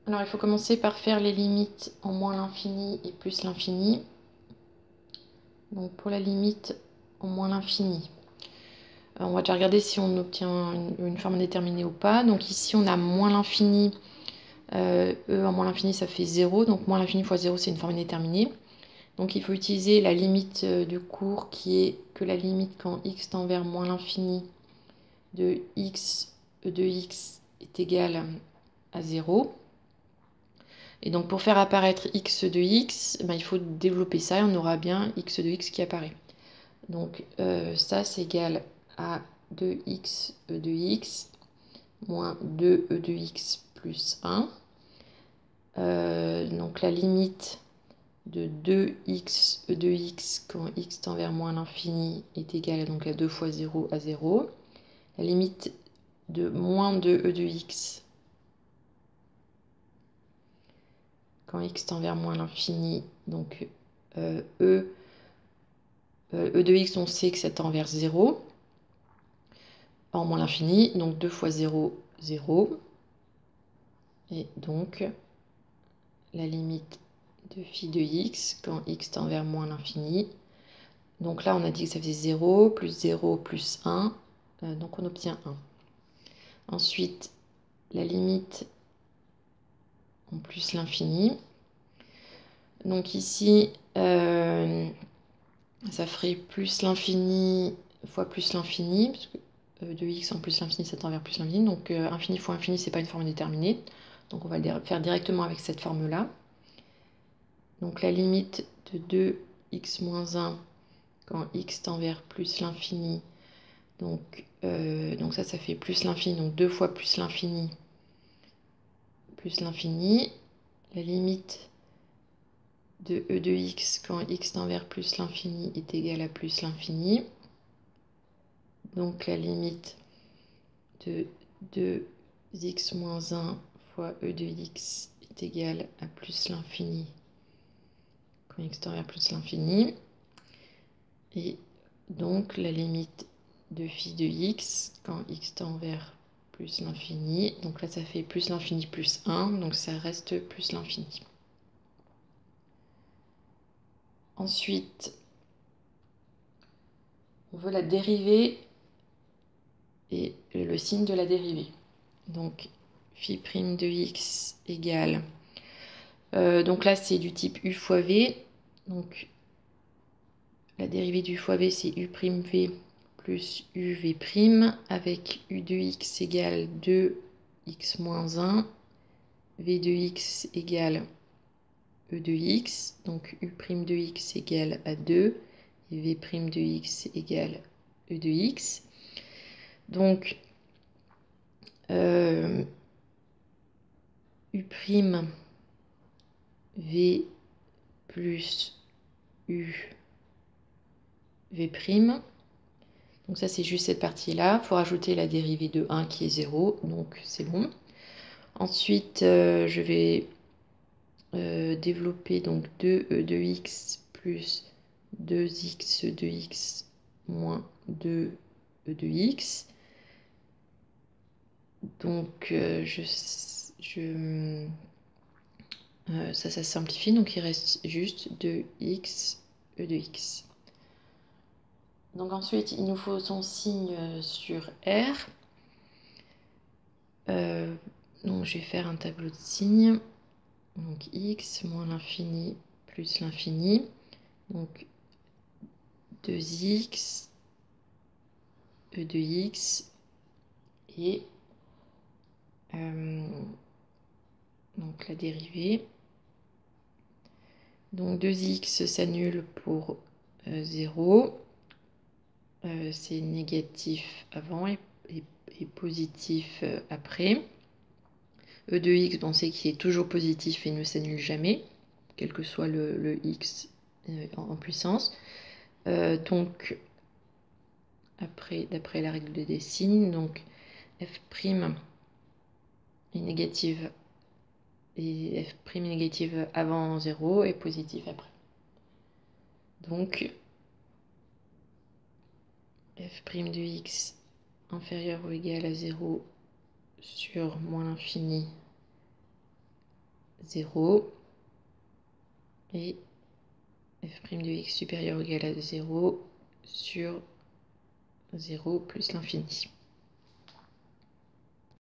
Alors il faut commencer par faire les limites en moins l'infini et plus l'infini. Donc pour la limite en moins l'infini, on va déjà regarder si on obtient une forme indéterminée ou pas. Donc ici on a moins l'infini, e en moins l'infini ça fait 0, donc moins l'infini fois 0 c'est une forme indéterminée. Donc il faut utiliser la limite du cours qui est que la limite quand x tend vers moins l'infini de x e de x est égal à 0. Et donc pour faire apparaître x de x, il faut développer ça et on aura bien x de x qui apparaît. Donc ça c'est égal à 2x e de x moins 2e de x plus 1. Donc la limite de 2x e de x quand x tend vers moins l'infini est égale donc à 2 fois 0 à 0. La limite de moins 2e de x quand x tend vers moins l'infini, donc e de x, on sait que ça tend vers 0, en moins l'infini, donc 2 fois 0, 0. Et donc, la limite de phi de x, quand x tend vers moins l'infini. Donc là, on a dit que ça faisait 0, plus 0, plus 1, donc on obtient 1. Ensuite, la limite en plus l'infini. Donc ici, ça ferait plus l'infini fois plus l'infini, parce que de x en plus l'infini, ça tend vers plus l'infini. Donc infini fois infini, c'est pas une forme déterminée. Donc on va le faire directement avec cette forme-là. Donc la limite de 2x moins 1 quand x tend vers plus l'infini. Donc ça fait plus l'infini, donc 2 fois plus l'infini. La limite de e de x quand x tend vers plus l'infini est égale à plus l'infini. Donc la limite de 2x moins 1 fois e de x est égale à plus l'infini quand x tend vers plus l'infini. Et donc la limite de phi de x quand x tend vers plus l'infini. Donc là ça fait plus l'infini plus 1, donc ça reste plus l'infini. Ensuite, on veut la dérivée et le signe de la dérivée. Donc phi prime de x égale... donc là c'est du type u fois v. Donc la dérivée du fois v c'est u prime v plus uv prime avec u de x égale 2x moins 1. v de x égale e de x. Donc u prime de x égale à 2. Et v prime de x égale e de x. Donc u prime v plus u v prime. Donc ça c'est juste cette partie-là. Il faut rajouter la dérivée de 1 qui est 0. Donc c'est bon. Ensuite, je vais développer donc 2e de x plus 2x de x moins 2e de x. Donc ça simplifie, donc il reste juste 2x e de x. Donc ensuite, il nous faut son signe sur R. Donc je vais faire un tableau de signes. Donc x moins l'infini plus l'infini. Donc 2x e de x et donc la dérivée. Donc 2x s'annule pour 0. C'est négatif avant et positif après. E de x, on sait qu'il est toujours positif et ne s'annule jamais, quel que soit le x en puissance. Donc, d'après la règle des signes, donc f' est négative et f' est négative avant 0 et positif après. Donc, f' de x inférieur ou égal à 0 sur moins l'infini 0 et f' de x supérieur ou égal à 0 sur 0 plus l'infini.